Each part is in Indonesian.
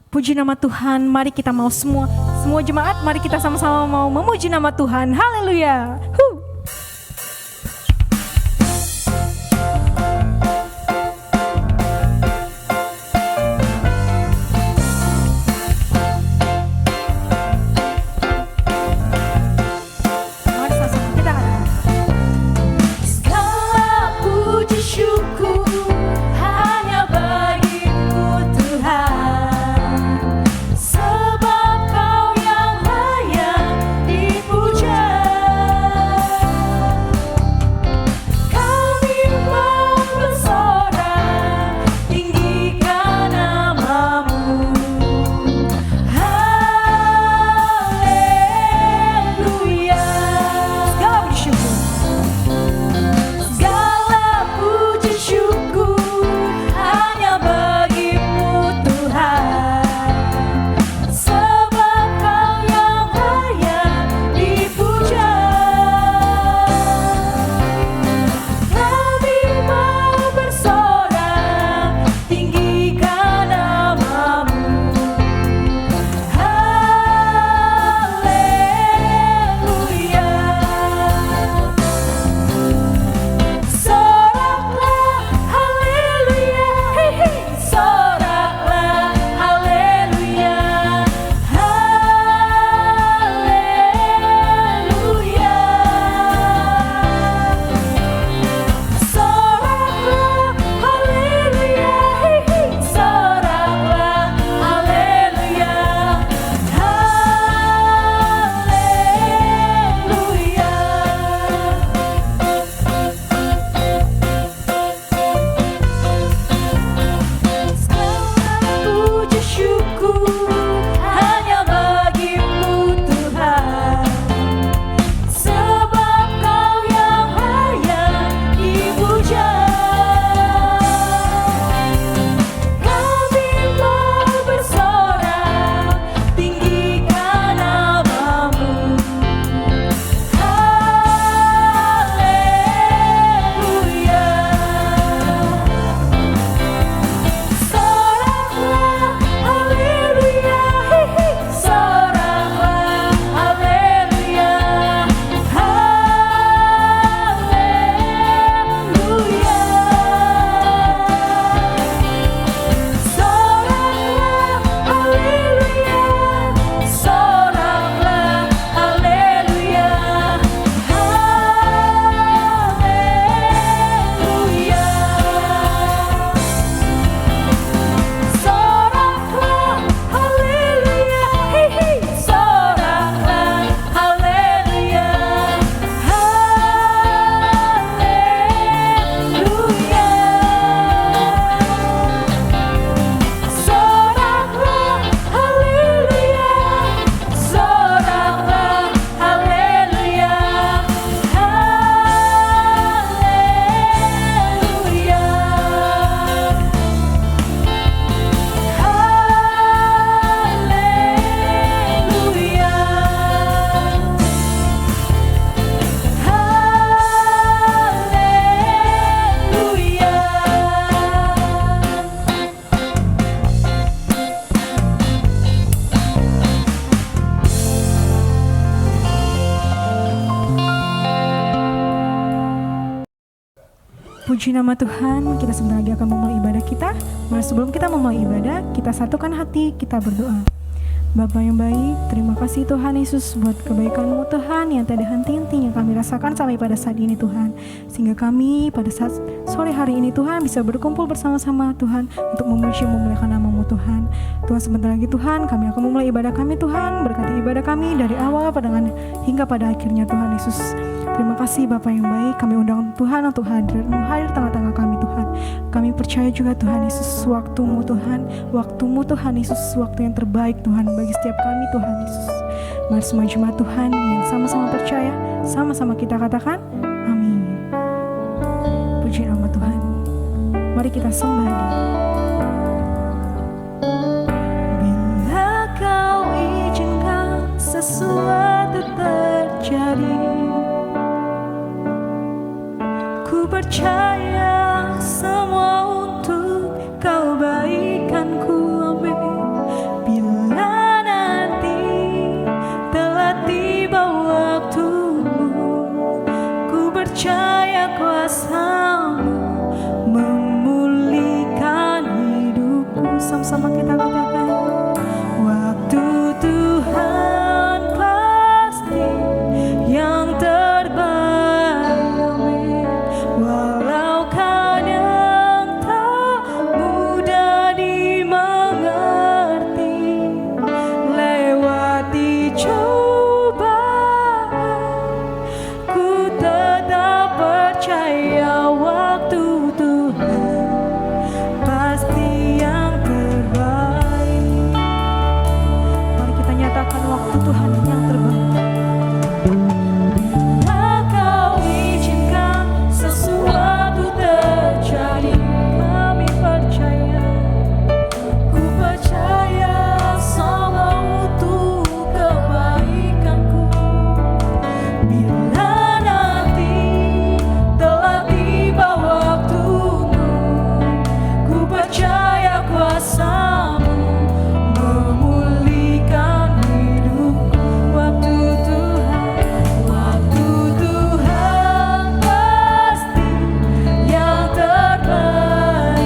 Puji nama Tuhan, mari kita mau semua jemaat, mari kita sama-sama mau memuji nama Tuhan. Haleluya. Puji nama Tuhan, kita sebentar lagi akan memulai ibadah kita. Mari sebelum kita memulai ibadah, kita satukan hati, kita berdoa. Bapa yang baik, terima kasih Tuhan Yesus buat kebaikan-Mu Tuhan yang tiada henti-hentinya kami rasakan sampai pada saat ini Tuhan. Sehingga kami pada saat sore hari ini Tuhan bisa berkumpul bersama-sama Tuhan untuk memuji memuliakan nama-Mu Tuhan. Tuhan sebentar lagi Tuhan kami akan memulai ibadah kami Tuhan. Berkati ibadah kami dari awal hingga pada akhirnya Tuhan Yesus. Terima kasih Bapa yang baik, kami undang Tuhan untuk hadir tengah-tengah kami Tuhan. Kami percaya juga Tuhan Yesus, waktu-Mu Tuhan Yesus, waktu yang terbaik Tuhan bagi setiap kami Tuhan Yesus. Mari semua jemaat Tuhan yang sama-sama percaya, sama-sama kita katakan amin. Puji nama Tuhan. Mari kita sembah Dia. Bila Kau izinkan sesuatu terjadi, ku percaya semua untuk kebaikanku, amin. sama-sama kita katakan, waktu Tuhan pasti yang terbaik. Walau kadang tak mudah dimengerti, lewati cobaan, ku tetap percaya waktu Tuhan pasti yang terbaik. Mari kita nyatakan waktu Tuhan yang terbaik. Bila Kau izinkan sesuatu terjadi, kami percaya, ku percaya semua untuk kebaikanku. Bila nanti telah tiba waktumu, ku percaya kuasa-Mu memulihkan hidupku. Waktu Tuhan pasti yang terbaik.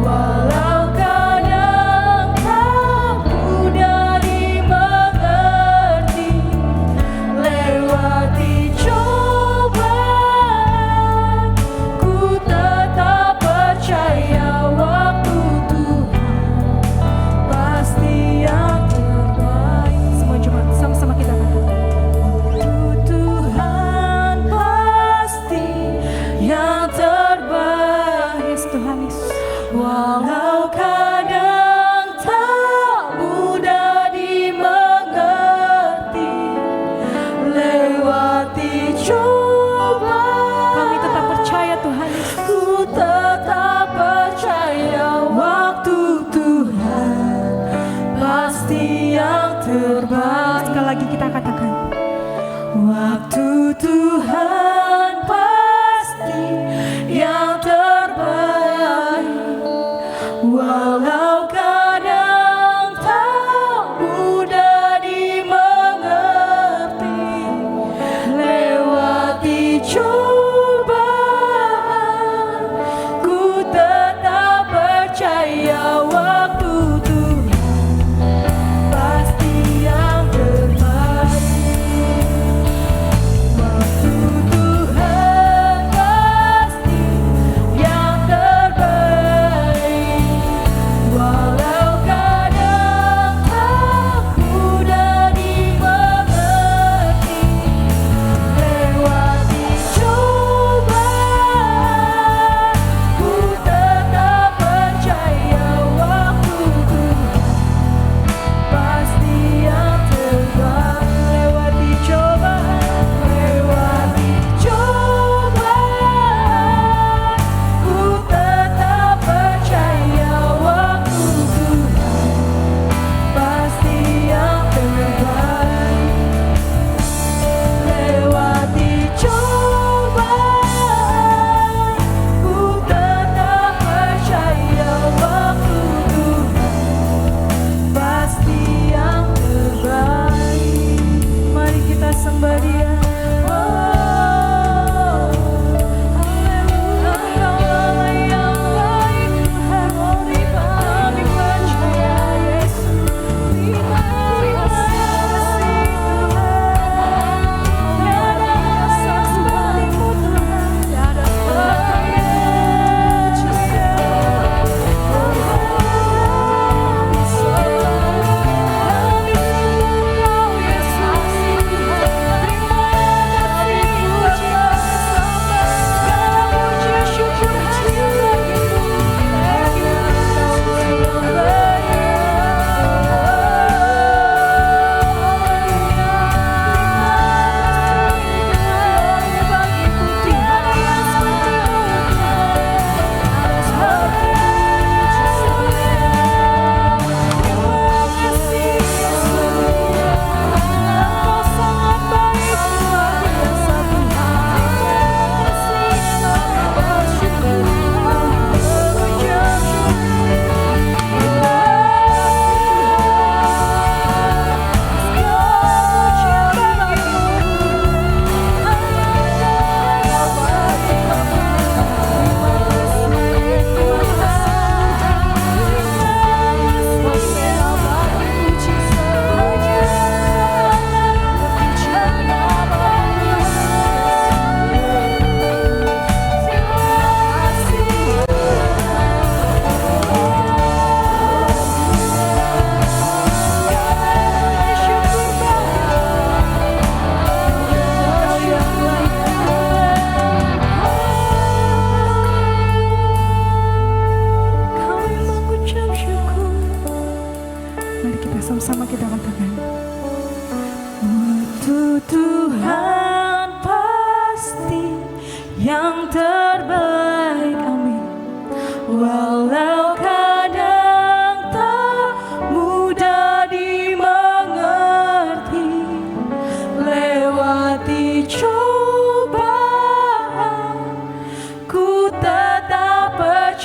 Walau kadang tak mudah dimengerti, lewati cobaan, ku tetap percaya waktu Tuhan pasti yang terbaik. Semua jemaat sama-sama kita katakan, waktu Tuhan pasti yang terbaik. Yes, Tuhan Yesus. Walau kadang tak mudah dimengerti, lewati cobaan, kami tetap percaya Tuhan Yesus. Ku tetap percaya waktu Tuhan pasti yang terbaik. Sekali lagi kita katakan, waktu Tuhan pasti yang terbaik. Walau kadang tak mudah dimengerti, lewati cobaan,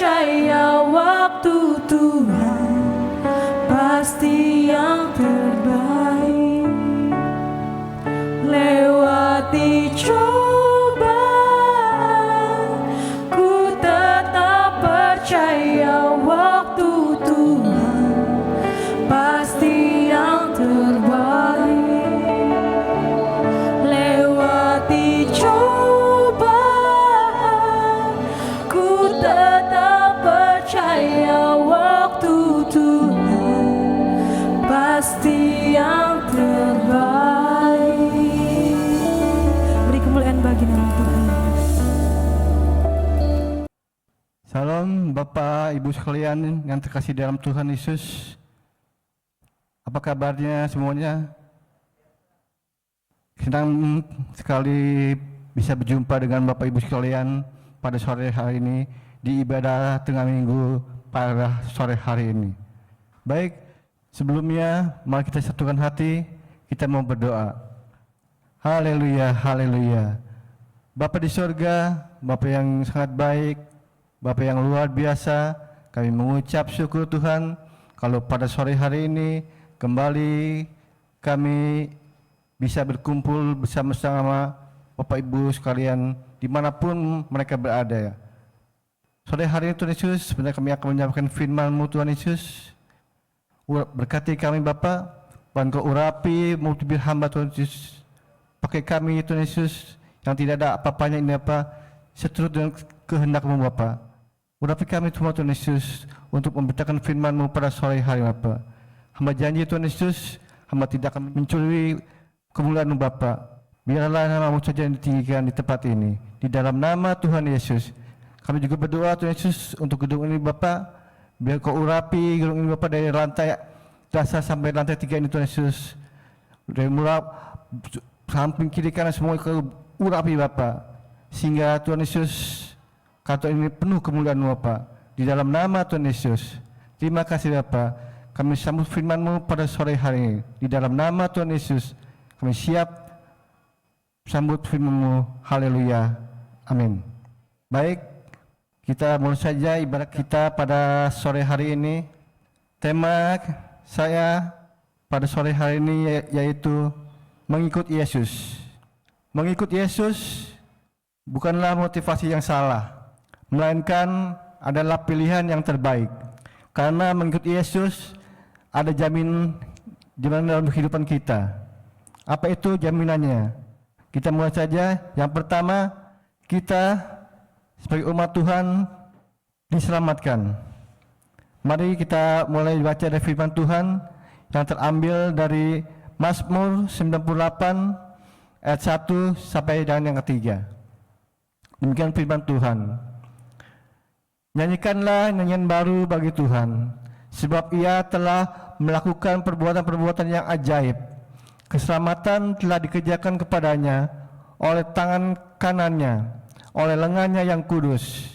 percaya waktu Tuhan pasti yang terbaik. Lewati cobaan, ku tetap percaya waktu Tuhan pasti yang terbaik. Lewati cobaan, ku tetap percaya waktu Tuhan pasti yang terbaik. Beri kemuliaan bagi nama Tuhan. Salam Bapak Ibu sekalian yang terkasih dalam Tuhan Yesus. Apa kabarnya semuanya? Senang sekali bisa berjumpa dengan Bapak Ibu sekalian pada sore hari ini di ibadah tengah minggu pada sore hari ini. Baik, sebelumnya mari kita satukan hati, kita mau berdoa. Haleluya, haleluya. Bapa di surga, Bapa yang sangat baik, Bapa yang luar biasa, kami mengucap syukur Tuhan kalau pada sore hari ini kembali kami bisa berkumpul bersama-sama Bapak Ibu sekalian dimanapun mereka berada. Sore hari ini Tuhan Yesus, sebenarnya kami akan menyampaikan firman-Mu Tuhan Yesus. Berkati kami Bapa, Engkau urapi mulut bibir hamba Tuhan Yesus. Pakai kami Tuhan Yesus yang tidak ada apa-apanya ini apa, seturut dengan kehendak-Mu Bapa. Urapi kami semua Tuhan Yesus untuk memberitakan firman-Mu pada sore hari Bapa. Hamba janji Tuhan Yesus, hamba tidak akan mencuri kemuliaan-Mu Bapa. Biarlah nama-Mu saja yang ditinggikan di tempat ini. Di dalam nama Tuhan Yesus. Kami juga berdoa Tuhan Yesus untuk gedung ini Bapa. Biar Kau urapi gedung ini Bapa dari lantai dasar sampai lantai 3 ini Tuhan Yesus. Dari mulai samping kiri kanan semua Kau urapi Bapa. Sehingga Tuhan Yesus kantor ini penuh kemuliaan-Mu Bapa. Di dalam nama Tuhan Yesus. Terima kasih Bapa. Kami sambut firman-Mu pada sore hari ini. Di dalam nama Tuhan Yesus. Kami siap sambut firman-Mu. Haleluya. Amin. Baik, kita mulai saja ibadah kita pada sore hari ini. Tema saya pada sore hari ini yaitu mengikut Yesus. Mengikut Yesus bukanlah motivasi yang salah, melainkan adalah pilihan yang terbaik. Karena mengikut Yesus ada jaminan dalam kehidupan kita. Apa itu jaminannya? Kita mulai saja. Yang pertama, kita sebagai umat Tuhan diselamatkan. Mari kita mulai baca dari firman Tuhan yang terambil dari Mazmur 98 ayat 1 sampai dengan yang ketiga. Demikian firman Tuhan. Nyanyikanlah nyanyian baru bagi Tuhan, sebab Ia telah melakukan perbuatan-perbuatan yang ajaib. Keselamatan telah dikerjakan kepadanya oleh tangan kanannya, oleh lengannya yang kudus.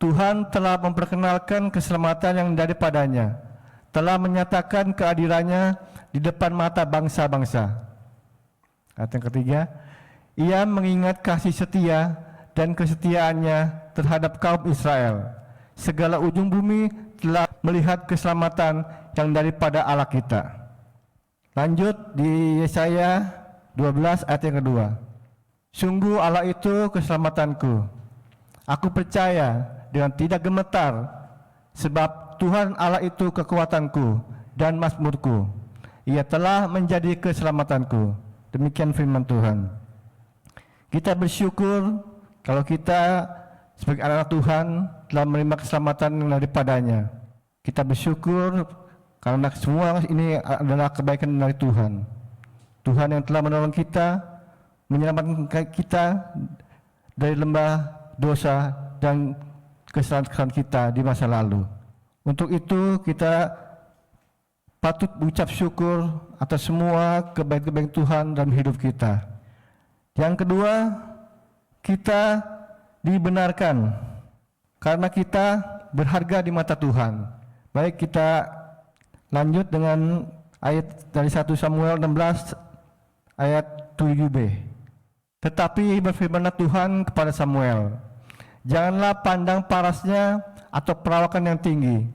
Tuhan telah memperkenalkan keselamatan yang daripadanya, telah menyatakan keadilannya di depan mata bangsa-bangsa. Ayat yang ketiga, Ia mengingat kasih setia dan kesetiaannya terhadap kaum Israel. Segala ujung bumi telah melihat keselamatan yang daripada Allah kita. Lanjut di Yesaya 12 ayat yang kedua. Sungguh Allah itu keselamatanku. Aku percaya dengan tidak gemetar, sebab Tuhan Allah itu kekuatanku dan mazmurku. Ia telah menjadi keselamatanku. Demikian firman Tuhan. Kita bersyukur kalau kita sebagai anak Tuhan telah menerima keselamatan daripadanya. Kita bersyukur karena semua ini adalah kebaikan dari Tuhan. Tuhan yang telah menolong kita, menyelamatkan kita dari lembah dosa dan kesalahan kita di masa lalu. Untuk itu kita patut mengucap syukur atas semua kebaikan-kebaikan Tuhan dalam hidup kita. Yang kedua, kita dibenarkan karena kita berharga di mata Tuhan. Baik, kita lanjut dengan ayat dari 1 Samuel 16 ayat 7b. Tetapi berfirmanlah Tuhan kepada Samuel, janganlah pandang parasnya atau perawakan yang tinggi,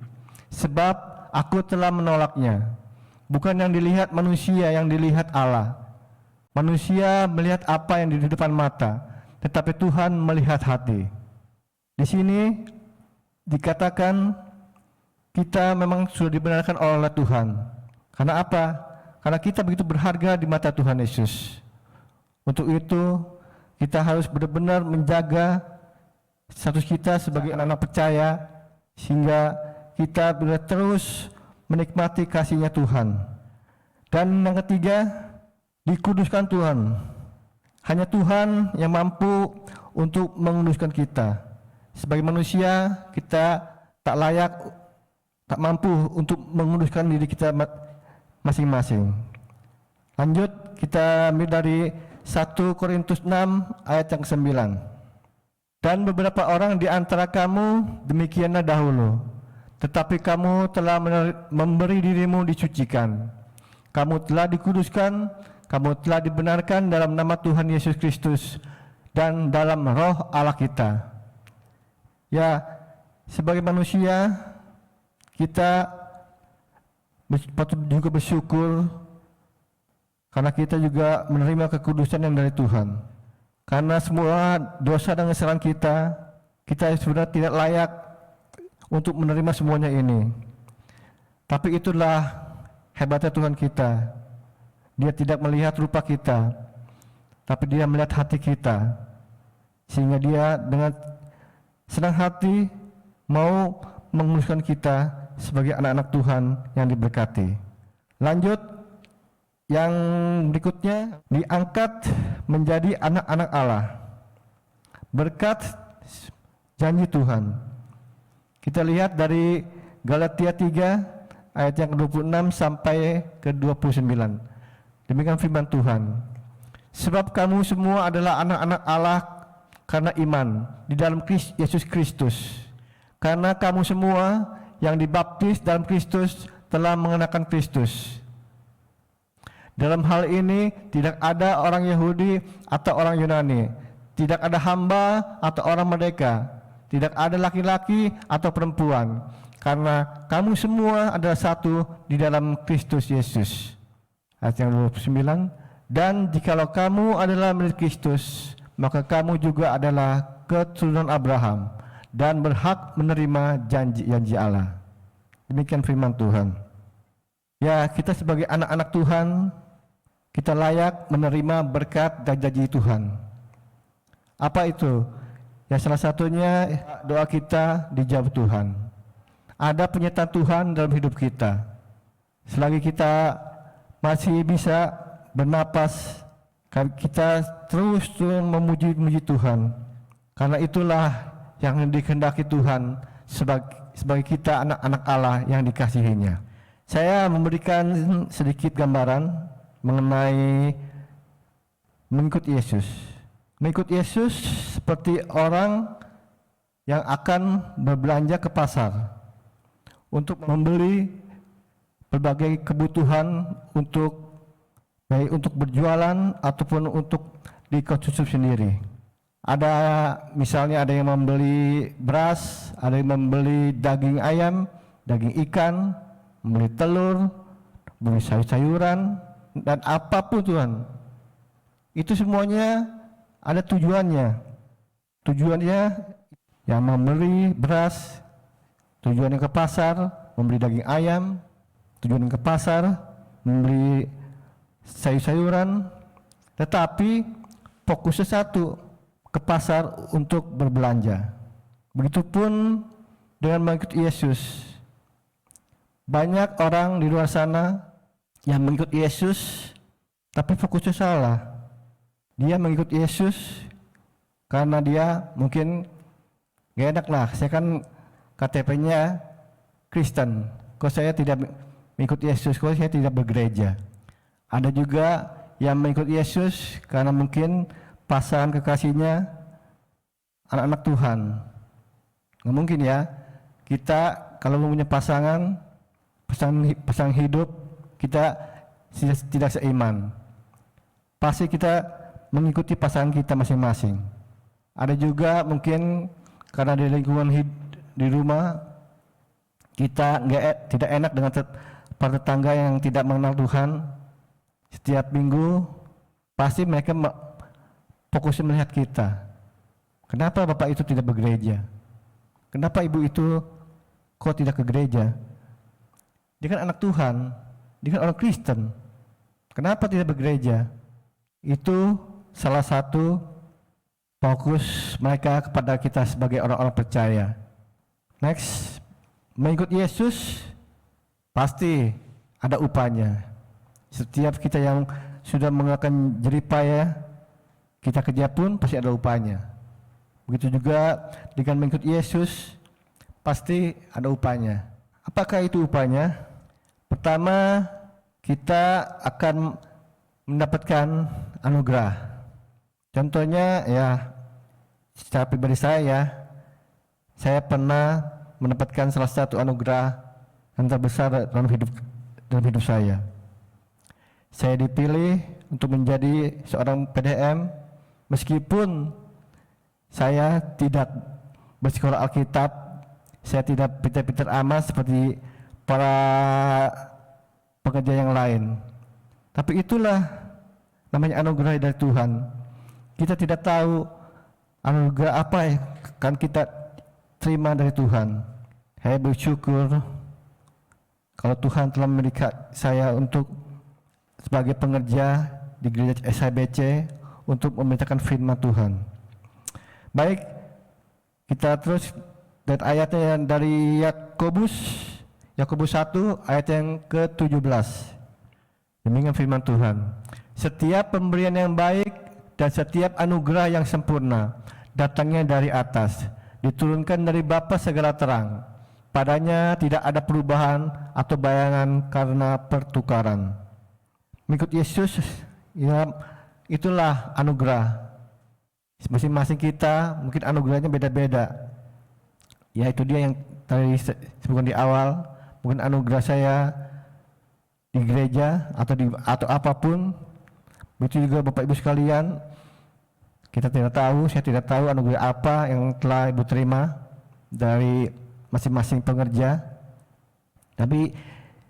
sebab aku telah menolaknya. Bukan yang dilihat manusia, yang dilihat Allah. Manusia melihat apa yang di depan mata, tetapi Tuhan melihat hati. Di sini dikatakan kita memang sudah dibenarkan oleh Tuhan. Karena apa? Karena kita begitu berharga di mata Tuhan Yesus. Untuk itu kita harus benar-benar menjaga status kita sebagai anak-anak percaya, sehingga kita benar terus menikmati kasih-Nya Tuhan. Dan yang ketiga, dikuduskan Tuhan. Hanya Tuhan yang mampu untuk menguduskan kita. Sebagai manusia, kita tak layak, tak mampu untuk menguduskan diri kita masing-masing. Lanjut, kita ambil dari 1 Korintus 6 ayat yang ke-9. Dan beberapa orang di antara kamu demikianlah dahulu, tetapi kamu telah memberi dirimu disucikan. Kamu telah dikuduskan, kamu telah dibenarkan dalam nama Tuhan Yesus Kristus dan dalam roh Allah kita. Ya, sebagai manusia kita patut juga bersyukur karena kita juga menerima kekudusan yang dari Tuhan. Karena semua dosa dan kesalahan kita sebenarnya tidak layak untuk menerima semuanya ini. Tapi itulah hebatnya Tuhan kita. Dia tidak melihat rupa kita, tapi Dia melihat hati kita. Sehingga Dia dengan senang hati mau menguduskan kita sebagai anak-anak Tuhan yang diberkati. Lanjut, yang berikutnya, diangkat menjadi anak-anak Allah berkat janji Tuhan. Kita lihat dari Galatia 3 ayat yang ke-26 sampai ke-29. Demikian firman Tuhan. Sebab kamu semua adalah anak-anak Allah karena iman di dalam Yesus Kristus. Karena kamu semua yang dibaptis dalam Kristus telah mengenakan Kristus. Dalam hal ini tidak ada orang Yahudi atau orang Yunani, tidak ada hamba atau orang merdeka, tidak ada laki-laki atau perempuan, karena kamu semua adalah satu di dalam Kristus Yesus. Ayat yang 29, dan jikalau kamu adalah milik Kristus, maka kamu juga adalah keturunan Abraham dan berhak menerima janji-janji Allah. Demikian firman Tuhan. Ya, kita sebagai anak-anak Tuhan, kita layak menerima berkat dan janji Tuhan. Apa itu? Ya, salah satunya doa kita dijawab Tuhan. Ada penyertaan Tuhan dalam hidup kita. Selagi kita masih bisa bernapas, kita terus memuji Tuhan. Karena itulah yang dikehendaki Tuhan sebagai kita anak-anak Allah yang dikasihinya. Saya memberikan sedikit gambaran mengenai mengikut Yesus. Mengikut Yesus seperti orang yang akan berbelanja ke pasar untuk membeli berbagai kebutuhan baik untuk berjualan ataupun untuk dikonsumsi sendiri. Misalnya ada yang membeli beras, ada yang membeli daging ayam, daging ikan, membeli telur, membeli sayur-sayuran, dan apapun Tuhan. Itu semuanya ada tujuannya. Tujuannya yang membeli beras, tujuannya ke pasar, membeli daging ayam, tujuannya ke pasar, membeli sayur-sayuran, tetapi fokusnya satu, ke pasar untuk berbelanja. Begitupun dengan mengikut Yesus. Banyak orang di luar sana yang mengikut Yesus, tapi fokusnya salah. Dia mengikut Yesus karena dia mungkin gak enak lah, saya kan KTP-nya Kristen, kok saya tidak mengikut Yesus, kok saya tidak bergereja. Ada juga yang mengikut Yesus karena mungkin pasangan kekasihnya anak-anak Tuhan. Nggak mungkin ya, kita kalau punya pasangan hidup, kita tidak seiman. Pasti kita mengikuti pasangan kita masing-masing. Ada juga mungkin karena di lingkungan di rumah, kita tidak enak dengan para tetangga yang tidak mengenal Tuhan. Setiap minggu pasti mereka fokus melihat kita. Kenapa bapak itu tidak bergereja? Kenapa ibu itu kok tidak ke gereja? Dia kan anak Tuhan, dia kan orang Kristen. Kenapa tidak bergereja? Itu salah satu fokus mereka kepada kita sebagai orang-orang percaya. Next, mengikut Yesus pasti ada upahnya. Setiap kita yang sudah mengeluarkan jeripaya, kita kerja pun pasti ada upahnya. Begitu juga dengan mengikut Yesus, pasti ada upahnya. Apakah itu upahnya? Pertama, kita akan mendapatkan anugerah. Contohnya ya, secara pribadi saya pernah mendapatkan salah satu anugerah yang terbesar dalam hidup saya. Saya dipilih untuk menjadi seorang PDM meskipun saya tidak bersekolah Alkitab, saya tidak pintar-pintar amat seperti para pekerja yang lain. Tapi itulah namanya anugerah dari Tuhan. Kita tidak tahu anugerah apa yang akan kita terima dari Tuhan. Saya bersyukur kalau Tuhan telah memberikan saya untuk sebagai pengerja di gereja SHBC untuk memberitakan firman Tuhan. Baik, kita terus dari ayatnya yang dari Yakobus 1 ayat yang ke-17. Demikian firman Tuhan. Setiap pemberian yang baik dan setiap anugerah yang sempurna datangnya dari atas, diturunkan dari Bapa segala terang. Padanya tidak ada perubahan atau bayangan karena pertukaran. Mengikut Yesus, ya itulah anugerah. Masing-masing kita mungkin anugerahnya beda-beda. Ya itu dia yang tadi sebutkan di awal. Mungkin anugerah saya di gereja atau apapun. Begitu juga Bapak Ibu sekalian. Kita tidak tahu, saya tidak tahu anugerah apa yang telah Ibu terima dari masing-masing pengerja. Tapi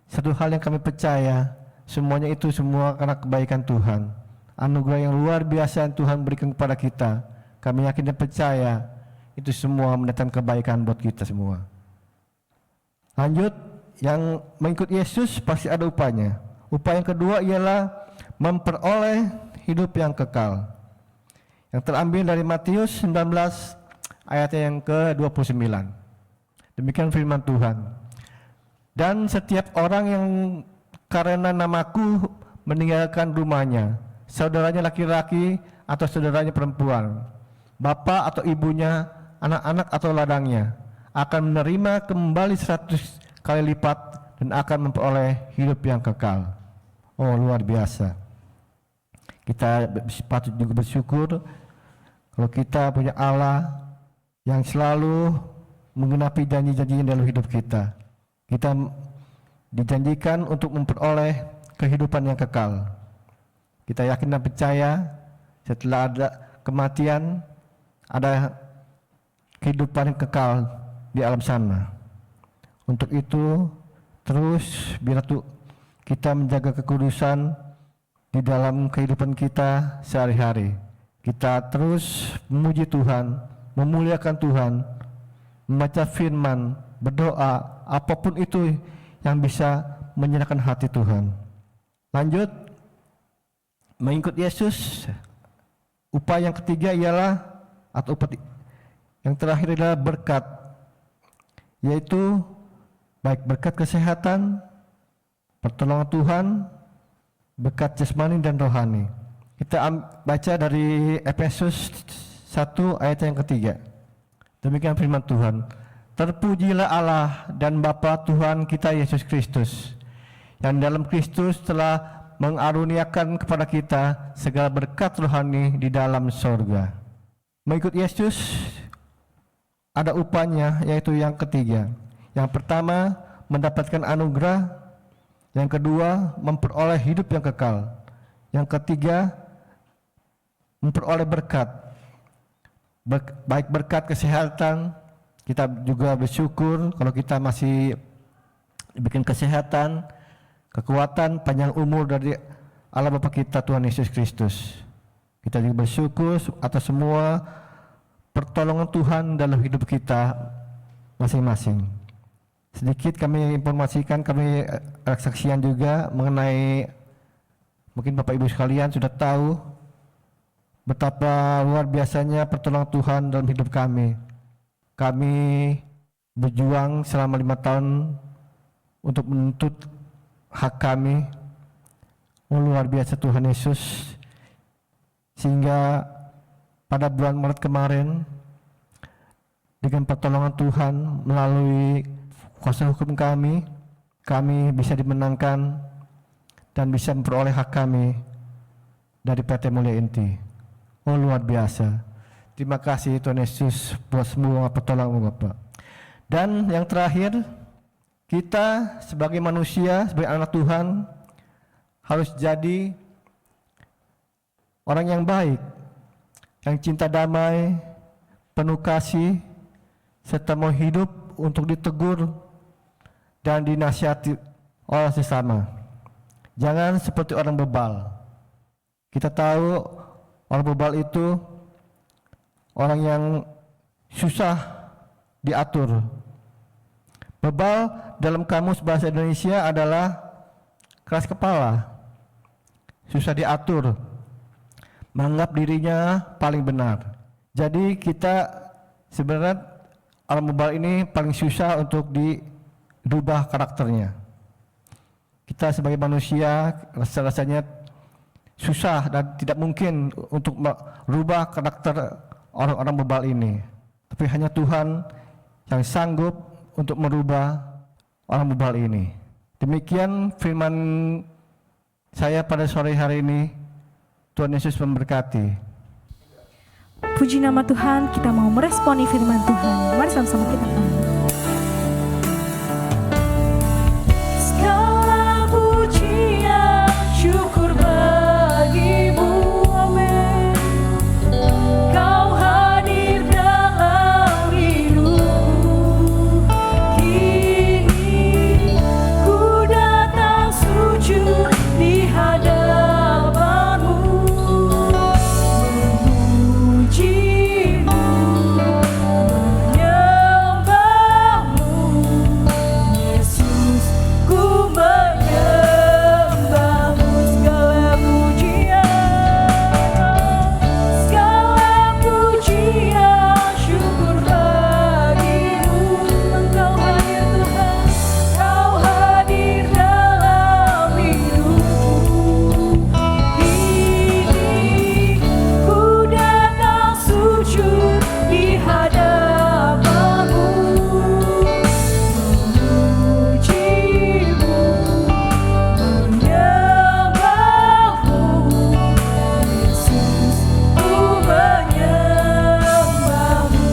satu hal yang kami percaya, semuanya itu semua karena kebaikan Tuhan. Anugerah yang luar biasa yang Tuhan berikan kepada kita. Kami yakin dan percaya itu semua mendatangkan kebaikan buat kita semua. Lanjut, yang mengikut Yesus pasti ada upahnya. Upah yang kedua ialah memperoleh hidup yang kekal. Yang terambil dari Matius 19 ayat yang ke-29. Demikian firman Tuhan. Dan setiap orang yang karena namaku meninggalkan rumahnya, saudaranya laki-laki atau saudaranya perempuan, bapak atau ibunya, anak-anak atau ladangnya, akan menerima kembali 100 kali lipat dan akan memperoleh hidup yang kekal. Oh, luar biasa. Kita patut juga bersyukur kalau kita punya Allah yang selalu menggenapi janji-janjinya dalam hidup kita. Kita dijanjikan untuk memperoleh kehidupan yang kekal. Kita yakin dan percaya setelah ada kematian, ada kehidupan yang kekal di alam sana. Untuk itu, terus biar kita menjaga kekudusan di dalam kehidupan kita sehari-hari. Kita terus memuji Tuhan, memuliakan Tuhan, membaca firman, berdoa, apapun itu yang bisa menyenangkan hati Tuhan. Lanjut, mengikut Yesus, upah yang ketiga ialah, atau upah yang terakhir adalah berkat, yaitu baik berkat kesehatan, pertolongan Tuhan, berkat jasmani dan rohani. Kita baca dari Efesus 1 ayat yang ketiga. Demikian firman Tuhan. Terpujilah Allah dan Bapa Tuhan kita Yesus Kristus, yang dalam Kristus telah mengaruniakan kepada kita segala berkat rohani di dalam sorga. Mengikut Yesus ada upahnya, yaitu yang ketiga. Yang pertama, mendapatkan anugerah. Yang kedua, memperoleh hidup yang kekal. Yang ketiga, memperoleh berkat. Baik berkat kesehatan, Kita juga bersyukur kalau kita masih diberikan kesehatan, kekuatan, panjang umur dari Allah Bapa kita Tuhan Yesus Kristus. Kita juga bersyukur atas semua pertolongan Tuhan dalam hidup kita masing-masing. Sedikit kami informasikan, kami kesaksian juga mengenai, mungkin Bapak Ibu sekalian sudah tahu betapa luar biasanya pertolongan Tuhan dalam hidup kami. Kami berjuang selama 5 tahun untuk menuntut hak kami. Luar biasa Tuhan Yesus. Sehingga pada bulan Maret kemarin, dengan pertolongan Tuhan melalui kuasa hukum kami bisa dimenangkan dan bisa memperoleh hak kami dari PT Mulia Inti. Luar biasa. Terima kasih Tuhan Yesus buat semua pertolongan Bapak. Dan yang terakhir, kita sebagai manusia, sebagai anak Tuhan harus jadi orang yang baik, yang cinta damai, penuh kasih, serta mau hidup untuk ditegur dan dinasihati oleh sesama. Jangan seperti orang bebal. Kita tahu orang bebal itu orang yang susah diatur. Bebal dalam kamus bahasa Indonesia adalah keras kepala, susah diatur, menganggap dirinya paling benar. Jadi kita sebenarnya orang bebal ini paling susah untuk dirubah karakternya. Kita sebagai manusia rasanya susah dan tidak mungkin untuk merubah karakter orang-orang bebal ini. Tapi hanya Tuhan yang sanggup untuk merubah orang bebal ini. Demikian firman saya pada sore hari ini. Tuhan Yesus memberkati. Puji nama Tuhan, kita mau meresponi firman Tuhan. Mari sama-sama kita pantau. Segala pujian, syukur bagimu, amin. Kau hadir dalam hidupku. Kini ku datang sujud di hadapanmu, memujimu, menyembahmu. Yesus, ku menyembahmu. Segala pujian, syukur bagimu. Engkau hadir Tuhan, Kau hadir dalam hidupku. Kini ku datang sujud di hadapanmu, memujimu, menyembahmu. Yesus, ku menyembahmu.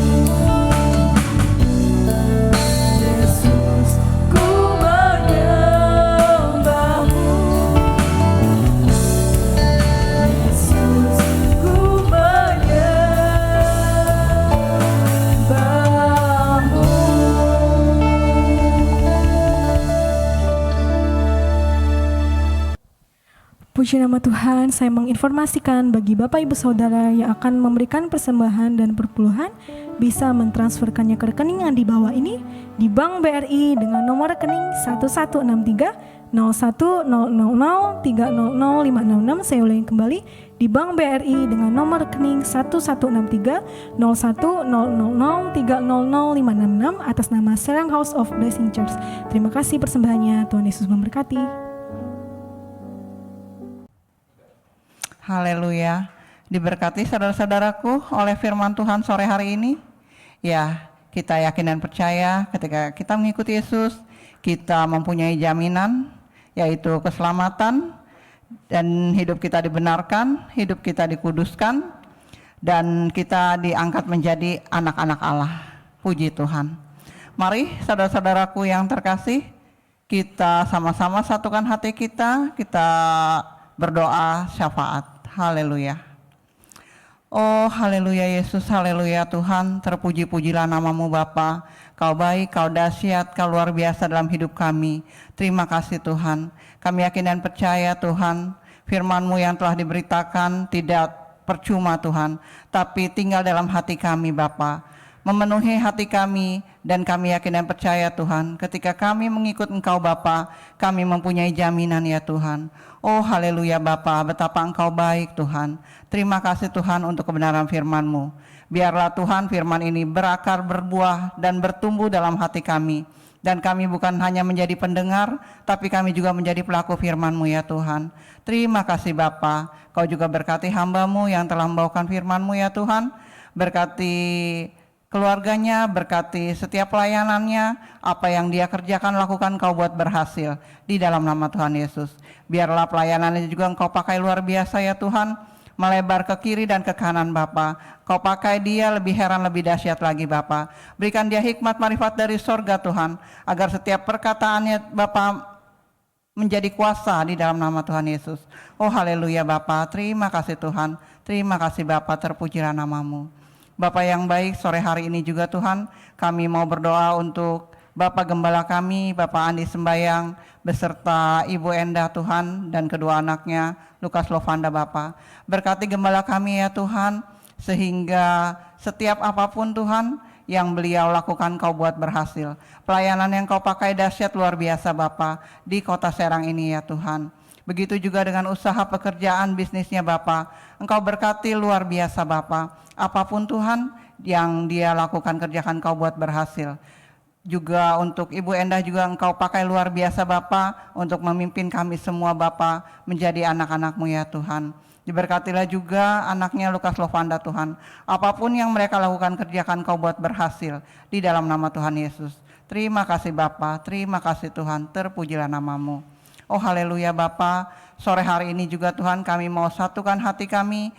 Yesus, ku menyembahmu. Yesus, ku menyembahmu. Puji nama Tuhan, saya menginformasikan bagi Bapak Ibu Saudara yang akan memberikan persembahan dan perpuluhan bisa mentransferkannya ke rekening yang di bawah ini di Bank BRI dengan nomor rekening 1163 010003000566. Saya ulangi kembali, di Bank BRI dengan nomor rekening 1163 010003000566 atas nama Serang House of Blessing Church. Terima kasih persembahannya, Tuhan Yesus memberkati. Haleluya. Diberkati saudara-saudaraku oleh firman Tuhan sore hari ini. Ya, kita yakin dan percaya ketika kita mengikuti Yesus, kita mempunyai jaminan, yaitu keselamatan, dan hidup kita dibenarkan, hidup kita dikuduskan, dan kita diangkat menjadi anak-anak Allah. Puji Tuhan. Mari saudara-saudaraku yang terkasih, kita sama-sama satukan hati kita berdoa syafaat. Haleluya. Oh haleluya Yesus, haleluya Tuhan, terpuji-pujilah namamu Bapa. Kau baik, kau dahsyat, kau luar biasa dalam hidup kami. Terima kasih Tuhan. Kami yakin dan percaya Tuhan, firman-Mu yang telah diberitakan tidak percuma Tuhan, tapi tinggal dalam hati kami Bapa, memenuhi hati kami, dan kami yakin dan percaya Tuhan, ketika kami mengikut Engkau Bapa, kami mempunyai jaminan ya Tuhan. Oh haleluya Bapa, betapa Engkau baik Tuhan. Terima kasih Tuhan untuk kebenaran firman-Mu. Biarlah Tuhan firman ini berakar, berbuah, dan bertumbuh dalam hati kami. Dan kami bukan hanya menjadi pendengar, tapi kami juga menjadi pelaku firman-Mu ya Tuhan. Terima kasih Bapa, Kau juga berkati hamba-Mu yang telah membawakan firman-Mu ya Tuhan. Berkati keluarganya, berkati setiap pelayanannya, apa yang dia kerjakan lakukan Kau buat berhasil di dalam nama Tuhan Yesus. Biarlah pelayanannya juga Engkau pakai luar biasa ya Tuhan, melebar ke kiri dan ke kanan Bapa. Kau pakai dia lebih heran, lebih dahsyat lagi Bapa. Berikan dia hikmat marifat dari sorga Tuhan, agar setiap perkataannya Bapa menjadi kuasa di dalam nama Tuhan Yesus. Oh haleluya Bapa, terima kasih Tuhan, terima kasih Bapa, terpujilah namamu. Bapa yang baik, sore hari ini juga Tuhan, kami mau berdoa untuk Bapak Gembala kami, Bapak Andi Sembayang, beserta Ibu Endah Tuhan, dan kedua anaknya, Lukas Lovanda Bapak. Berkati Gembala kami ya Tuhan, sehingga setiap apapun Tuhan yang beliau lakukan Kau buat berhasil. Pelayanan yang Kau pakai dahsyat luar biasa Bapak, di kota Serang ini ya Tuhan. Begitu juga dengan usaha pekerjaan bisnisnya Bapak, Engkau berkati luar biasa Bapak. Apapun Tuhan yang dia lakukan, kerjakan Kau buat berhasil. Juga untuk Ibu Endah juga Engkau pakai luar biasa Bapa untuk memimpin kami semua Bapa menjadi anak-anak-Mu ya Tuhan. Diberkatilah juga anaknya Lukas Lovanda Tuhan. Apapun yang mereka lakukan, kerjakan Kau buat berhasil di dalam nama Tuhan Yesus. Terima kasih Bapa, terima kasih Tuhan, terpujilah namamu. Oh haleluya Bapa, sore hari ini juga Tuhan kami mau satukan hati kami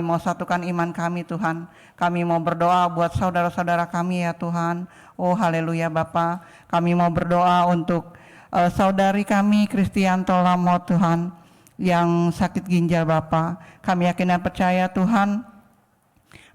mau satukan iman kami Tuhan. Kami mau berdoa buat saudara-saudara kami ya Tuhan. Oh haleluya Bapa, kami mau berdoa untuk saudari kami Kristianto Lamo Tuhan yang sakit ginjal Bapa. Kami yakin dan percaya Tuhan,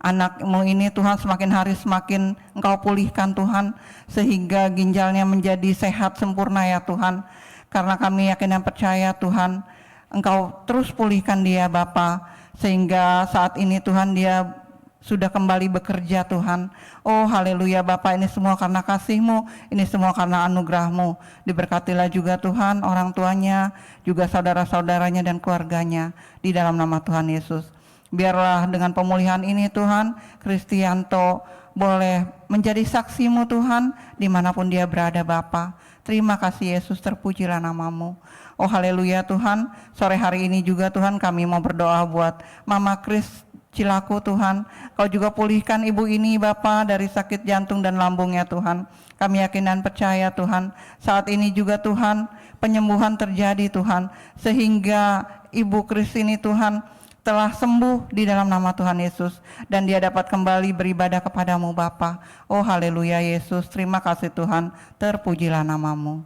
anak-Mu ini Tuhan semakin hari semakin Engkau pulihkan Tuhan, sehingga ginjalnya menjadi sehat sempurna ya Tuhan. Karena kami yakin dan percaya Tuhan, Engkau terus pulihkan dia Bapa, sehingga saat ini Tuhan dia sudah kembali bekerja Tuhan. Oh haleluya Bapa, ini semua karena kasih-Mu, ini semua karena anugerah-Mu. Diberkatilah juga Tuhan orang tuanya, juga saudara-saudaranya dan keluarganya di dalam nama Tuhan Yesus. Biarlah dengan pemulihan ini Tuhan, Kristianto boleh menjadi saksi-Mu Tuhan dimanapun dia berada Bapa. Terima kasih Yesus, terpujilah namamu. Oh haleluya Tuhan, sore hari ini juga Tuhan kami mau berdoa buat Mama Kris Cilaku Tuhan. Kau juga pulihkan ibu ini Bapa dari sakit jantung dan lambungnya Tuhan. Kami yakin dan percaya Tuhan, saat ini juga Tuhan penyembuhan terjadi Tuhan, sehingga Ibu Kris ini Tuhan telah sembuh di dalam nama Tuhan Yesus, dan dia dapat kembali beribadah kepadamu Bapa. Oh haleluya Yesus, terima kasih Tuhan, terpujilah namamu.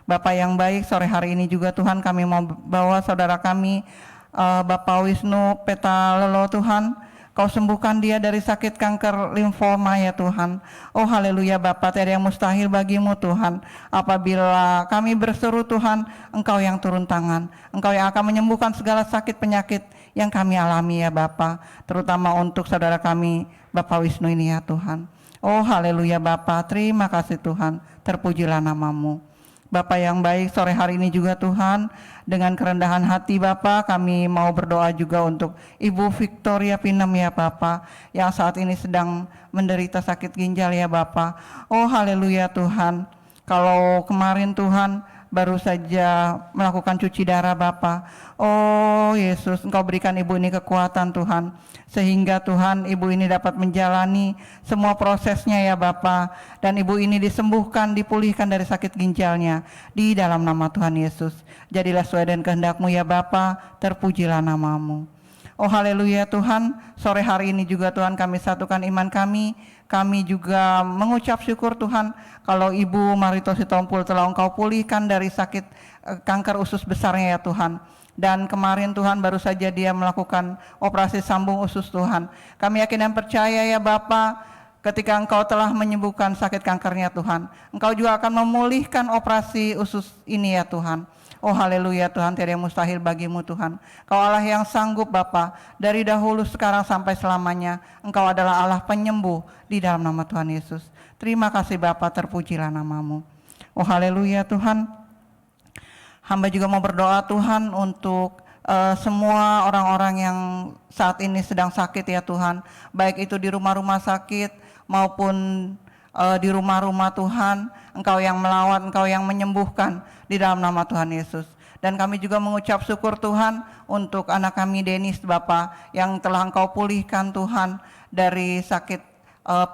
Bapa yang baik, sore hari ini juga Tuhan kami mau bawa saudara kami Bapak Wisnu Petalelo Tuhan. Kau sembuhkan dia dari sakit kanker limfoma ya Tuhan. Oh haleluya Bapa, tiada yang mustahil bagimu Tuhan. Apabila kami berseru Tuhan, Engkau yang turun tangan, Engkau yang akan menyembuhkan segala sakit penyakit yang kami alami ya Bapa, terutama untuk saudara kami Bapak Wisnu ini ya Tuhan. Oh haleluya Bapa, terima kasih Tuhan, terpujilah namamu. Bapa yang baik, sore hari ini juga Tuhan, dengan kerendahan hati Bapa, kami mau berdoa juga untuk Ibu Victoria Pinem ya Bapa, yang saat ini sedang menderita sakit ginjal ya Bapa. Oh haleluya Tuhan, kalau kemarin Tuhan baru saja melakukan cuci darah Bapa. Oh Yesus, Engkau berikan ibu ini kekuatan Tuhan, sehingga Tuhan ibu ini dapat menjalani semua prosesnya ya Bapa, dan ibu ini disembuhkan, dipulihkan dari sakit ginjalnya di dalam nama Tuhan Yesus. Jadilah sesuai dengan kehendak-Mu ya Bapa, terpujilah namamu. Oh haleluya Tuhan, sore hari ini juga Tuhan kami satukan iman kami. Kami juga mengucap syukur Tuhan, kalau Ibu Marito Sitompul telah Engkau pulihkan dari sakit kanker usus besarnya ya Tuhan. Dan kemarin Tuhan baru saja dia melakukan operasi sambung usus Tuhan. Kami yakin dan percaya ya Bapa, ketika Engkau telah menyembuhkan sakit kankernya Tuhan, Engkau juga akan memulihkan operasi usus ini ya Tuhan. Oh haleluya Tuhan, tiada yang mustahil bagimu Tuhan. Kau Allah yang sanggup Bapa, dari dahulu sekarang sampai selamanya. Engkau adalah Allah penyembuh di dalam nama Tuhan Yesus. Terima kasih Bapa, terpujilah namamu. Oh haleluya Tuhan. Hamba juga mau berdoa Tuhan untuk semua orang-orang yang saat ini sedang sakit ya Tuhan. Baik itu di rumah-rumah sakit maupun di rumah-rumah Tuhan. Engkau yang melawat, Engkau yang menyembuhkan di dalam nama Tuhan Yesus. Dan kami juga mengucap syukur Tuhan untuk anak kami Denis Bapa yang telah Engkau pulihkan Tuhan dari sakit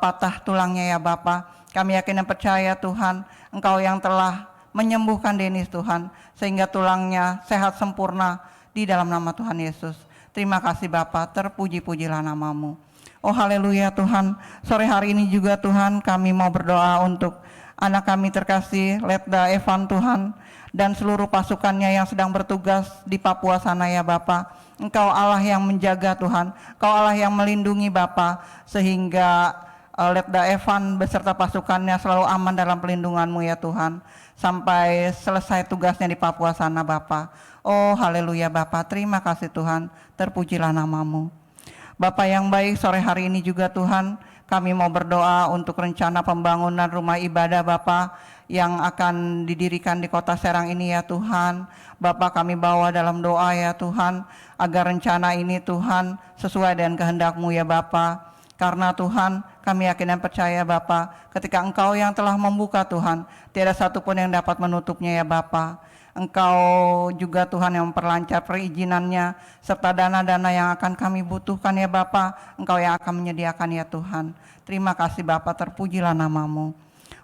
patah tulangnya ya Bapa. Kami yakin dan percaya Tuhan, Engkau yang telah menyembuhkan Denis Tuhan, sehingga tulangnya sehat sempurna di dalam nama Tuhan Yesus. Terima kasih Bapa, terpuji-pujilah namamu. Oh haleluya Tuhan, sore hari ini juga Tuhan kami mau berdoa untuk anak kami terkasih Letda Evan Tuhan, dan seluruh pasukannya yang sedang bertugas di Papua sana ya Bapa. Engkau Allah yang menjaga Tuhan, Engkau Allah yang melindungi Bapa, sehingga Letda Evan beserta pasukannya selalu aman dalam pelindungan-Mu ya Tuhan, sampai selesai tugasnya di Papua sana Bapa. Oh haleluya Bapa, terima kasih Tuhan, terpujilah namamu. Bapa yang baik, sore hari ini juga Tuhan kami mau berdoa untuk rencana pembangunan rumah ibadah Bapa yang akan didirikan di Kota Serang ini ya Tuhan. Bapa kami bawa dalam doa ya Tuhan, agar rencana ini Tuhan sesuai dengan kehendak-Mu ya Bapa. Karena Tuhan kami yakin dan percaya Bapa, ketika Engkau yang telah membuka Tuhan, tiada satupun yang dapat menutupnya ya Bapa. Engkau juga Tuhan yang memperlancar perizinannya, serta dana-dana yang akan kami butuhkan ya Bapa. Engkau yang akan menyediakan ya Tuhan. Terima kasih Bapa, terpujilah namamu.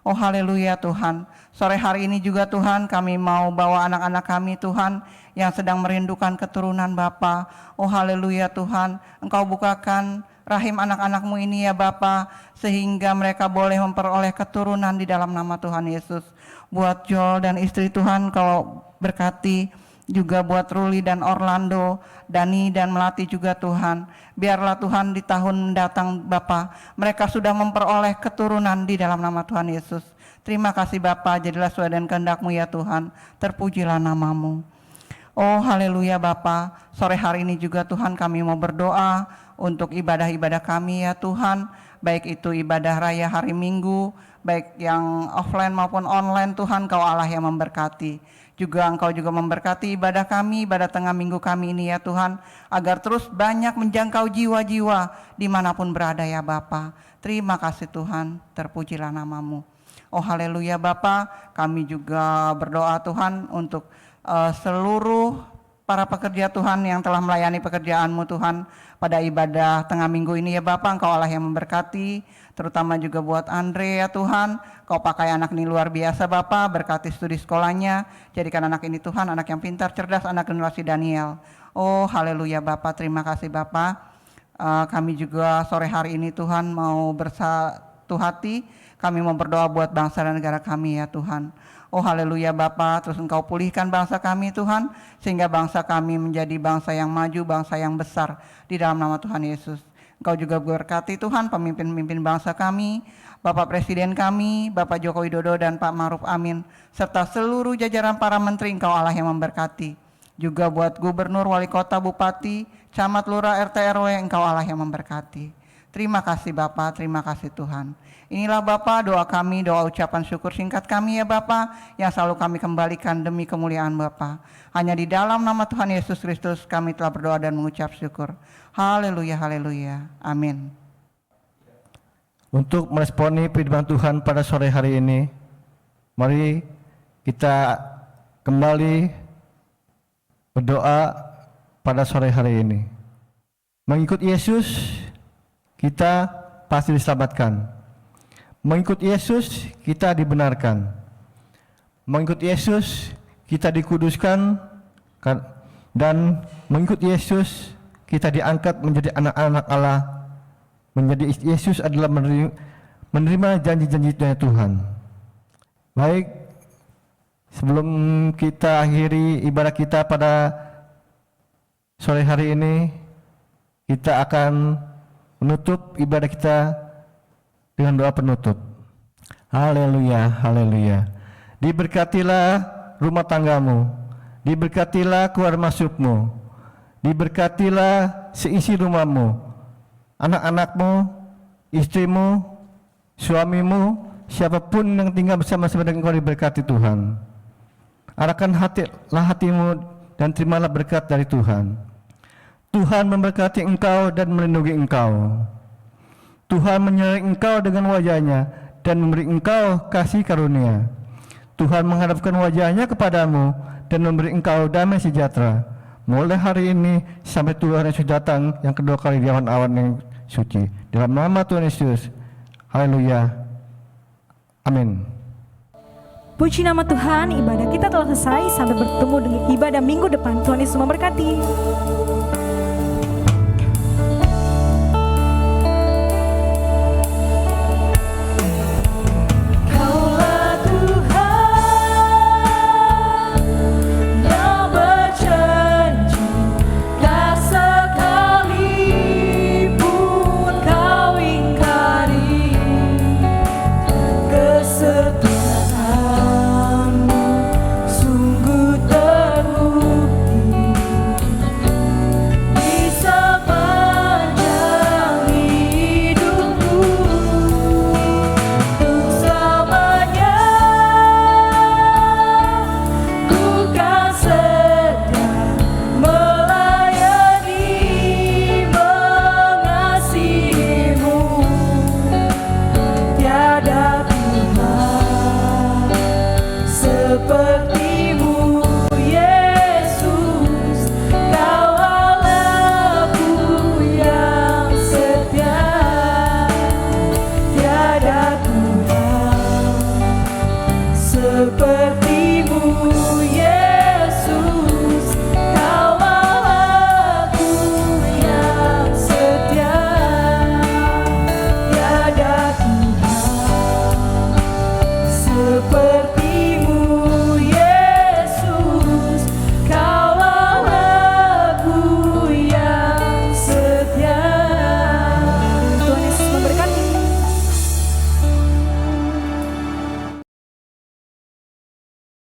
Oh haleluya Tuhan, sore hari ini juga Tuhan kami mau bawa anak-anak kami Tuhan yang sedang merindukan keturunan Bapa. Oh haleluya Tuhan, Engkau bukakan rahim anak-anak-Mu ini ya Bapa, sehingga mereka boleh memperoleh keturunan di dalam nama Tuhan Yesus. Buat Joel dan istri Tuhan Kau berkati, juga buat Ruli dan Orlando, Dani dan Melati juga Tuhan. Biarlah Tuhan di tahun mendatang Bapa, mereka sudah memperoleh keturunan di dalam nama Tuhan Yesus. Terima kasih Bapa, jadilah sesuai dengan kehendak-Mu ya Tuhan, terpujilah namamu. Oh haleluya Bapa, sore hari ini juga Tuhan kami mau berdoa untuk ibadah-ibadah kami ya Tuhan, baik itu ibadah raya hari Minggu, baik yang offline maupun online Tuhan, Kau Allah yang memberkati. Juga Engkau juga memberkati ibadah kami, ibadah tengah minggu kami ini ya Tuhan, agar terus banyak menjangkau jiwa-jiwa dimanapun berada ya Bapa. Terima kasih Tuhan, terpujilah namamu. Oh haleluya Bapa, kami juga berdoa Tuhan untuk seluruh para pekerja Tuhan yang telah melayani pekerjaan-Mu Tuhan pada ibadah tengah minggu ini ya Bapa. Engkau Allah yang memberkati, terutama juga buat Andre ya Tuhan. Kau pakai anak ini luar biasa Bapa, berkati studi sekolahnya, jadikan anak ini Tuhan anak yang pintar, cerdas, anak generasi Daniel. Oh haleluya Bapa, terima kasih Bapa. Kami juga sore hari ini Tuhan mau bersatu hati, kami mau berdoa buat bangsa dan negara kami ya Tuhan. Oh haleluya Bapa, terus Engkau pulihkan bangsa kami Tuhan, sehingga bangsa kami menjadi bangsa yang maju, bangsa yang besar di dalam nama Tuhan Yesus. Engkau juga berkati Tuhan pemimpin-pemimpin bangsa kami, Bapak Presiden kami, Bapak Joko Widodo dan Pak Ma'ruf Amin, serta seluruh jajaran para menteri. Engkau Allah yang memberkati. Juga buat gubernur, wali kota, bupati, camat, lurah, RT, RW, Engkau Allah yang memberkati. Terima kasih Bapak, terima kasih Tuhan. Inilah Bapak doa kami, doa ucapan syukur singkat kami ya Bapak, yang selalu kami kembalikan demi kemuliaan Bapak. Hanya di dalam nama Tuhan Yesus Kristus kami telah berdoa dan mengucap syukur. Haleluya, haleluya, amin. Untuk meresponi firman Tuhan pada sore hari ini, mari kita kembali berdoa pada sore hari ini. Mengikut Yesus, kita pasti diselamatkan. Mengikut Yesus, kita dibenarkan. Mengikut Yesus, kita dikuduskan. Dan mengikut Yesus, kita diangkat menjadi anak-anak Allah. Menjadi Yesus adalah menerima janji-janji dari Tuhan. Baik, sebelum kita akhiri ibadah kita pada sore hari ini kita akan menutup ibadah kita dengan doa penutup. Haleluya, haleluya. Diberkatilah rumah tanggamu, diberkatilah keluar masukmu, diberkatilah seisi rumahmu, anak-anakmu, istrimu, suamimu, siapapun yang tinggal bersama-sama dengan engkau diberkati Tuhan. Arahkan hatimu dan terimalah berkat dari Tuhan. Tuhan memberkati engkau dan melindungi engkau. Tuhan menyertai engkau dengan wajahnya dan memberi engkau kasih karunia. Tuhan menghadapkan wajahnya kepadamu dan memberi engkau damai sejahtera. Mulai hari ini sampai Tuhan Yesus datang yang kedua kali di awan-awan yang suci. Dalam nama Tuhan Yesus. Haleluya. Amin. Puji nama Tuhan, ibadah kita telah selesai. Sampai bertemu dengan ibadah minggu depan. Tuhan Yesus memberkati.